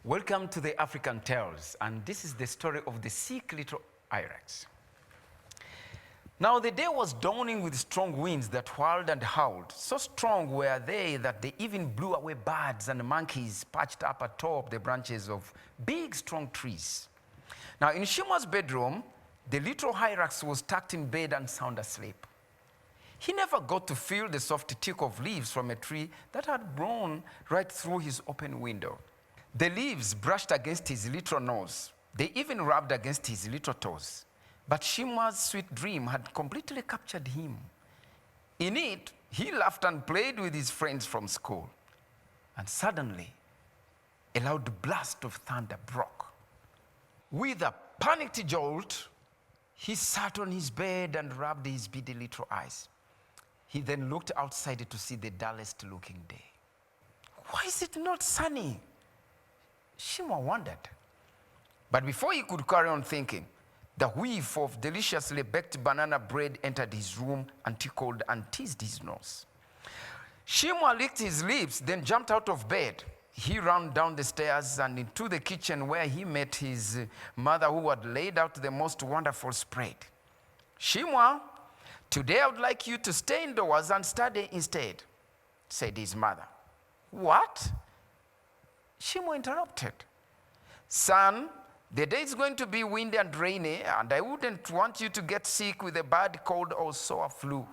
Welcome to the African Tales, and this is the story of the sick little Hyrax. Now the day was dawning with strong winds that whirled and howled. So strong were they that they even blew away birds and monkeys perched up atop the branches of big, strong trees. Now in Shimwa's bedroom, the little Hyrax was tucked in bed and sound asleep. He never got to feel the soft tick of leaves from a tree that had blown right through his open window. The leaves brushed against his little nose. They even rubbed against his little toes. But Shimwa's sweet dream had completely captured him. In it, he laughed and played with his friends from school. And suddenly, a loud blast of thunder broke. With a panicked jolt, he sat on his bed and rubbed his beady little eyes. He then looked outside to see the dullest looking day. Why is it not sunny? Shimwa wondered. But before he could carry on thinking, the whiff of deliciously baked banana bread entered his room and tickled and teased his nose. Shimwa licked his lips, then jumped out of bed. He ran down the stairs and into the kitchen where he met his mother, who had laid out the most wonderful spread. Shimwa, today I would like you to stay indoors and study instead, said his mother. What? Shimwa interrupted. Son, the day is going to be windy and rainy, and I wouldn't want you to get sick with a bad cold or sore flu.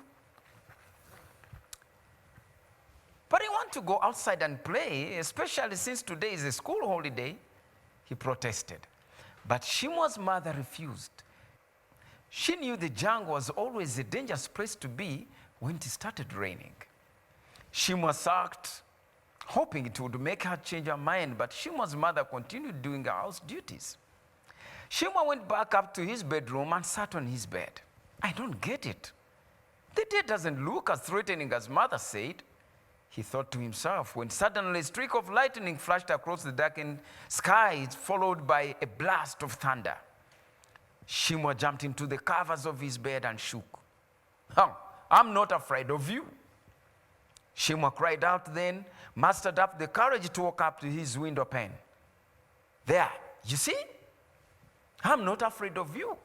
But I want to go outside and play, especially since today is a school holiday, he protested. But Shimwa's mother refused. She knew the jungle was always a dangerous place to be when it started raining. Shimwa sulked, hoping it would make her change her mind, but Shimwa's mother continued doing her house duties. Shimwa went back up to his bedroom and sat on his bed. I don't get it. The day doesn't look as threatening as mother said, he thought to himself, when suddenly a streak of lightning flashed across the darkened sky, followed by a blast of thunder. Shimwa jumped into the covers of his bed and shook. I'm not afraid of you. Shimwa cried out, then mustered up the courage to walk up to his window pane. There, you see? I'm not afraid of you.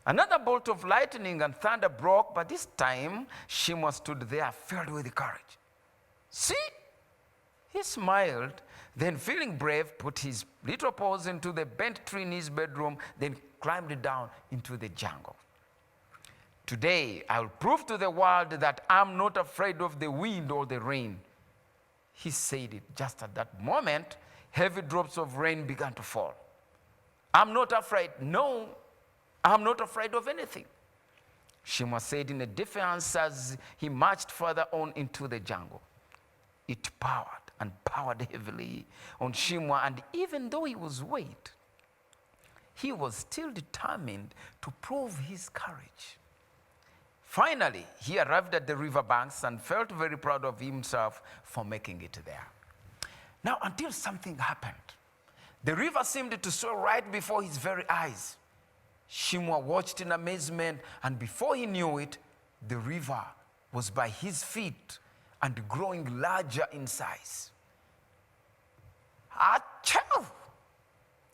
Another bolt of lightning and thunder broke, but this time Shimwa stood there filled with courage. See? He smiled, then feeling brave, put his little paws into the bent tree in his bedroom, then climbed down into the jungle. Today, I'll prove to the world that I'm not afraid of the wind or the rain. He said it. Just at that moment, heavy drops of rain began to fall. I'm not afraid. No, I'm not afraid of anything, Shimwa said in a defiance as he marched further on into the jungle. It powered heavily on Shimwa, and even though he was weak, he was still determined to prove his courage. Finally, he arrived at the riverbanks and felt very proud of himself for making it there. Now, until something happened. The river seemed to swell right before his very eyes. Shimwa watched in amazement, and before he knew it, the river was by his feet and growing larger in size. Achoo!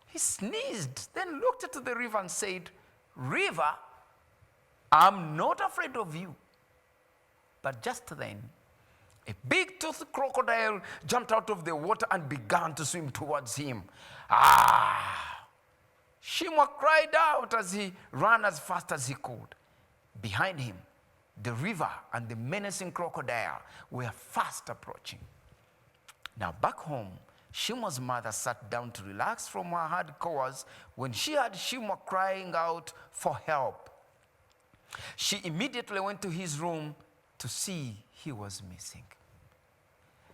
He sneezed, then looked at the river and said, River, I'm not afraid of you. But just then, a big-toothed crocodile jumped out of the water and began to swim towards him. Shimwa cried out as he ran as fast as he could. Behind him, the river and the menacing crocodile were fast approaching. Now back home, Shimwa's mother sat down to relax from her hard chores when she heard Shimwa crying out for help. She immediately went to his room to see he was missing.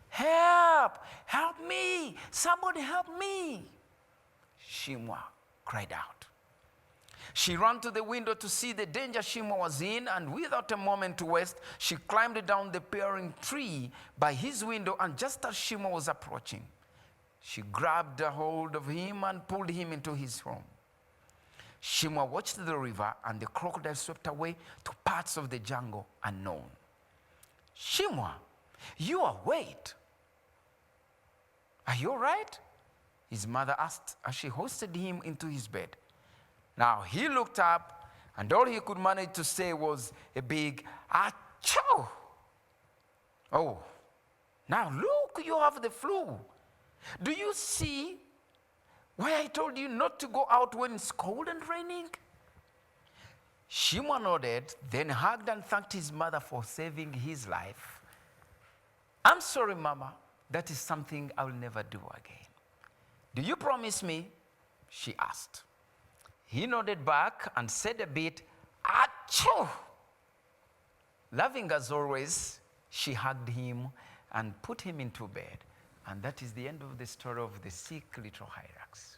Help! Help me! Somebody help me! Shimwa cried out. She ran to the window to see the danger Shimwa was in, and without a moment to waste, she climbed down the bearing tree by his window, and just as Shimwa was approaching, she grabbed a hold of him and pulled him into his room. Shimwa watched the river and the crocodile swept away to parts of the jungle unknown. Shimwa, you are wait. Are you all right? his mother asked as she hoisted him into his bed. Now he looked up, and all he could manage to say was a big achoo. Oh, now look, you have the flu. Do you see why I told you not to go out when it's cold and raining? Shimwa nodded, then hugged and thanked his mother for saving his life. I'm sorry, Mama. That is something I will never do again. Do you promise me? She asked. He nodded back and said a bit, achoo. Loving as always, she hugged him and put him into bed. And that is the end of the story of the sick little Hyrax.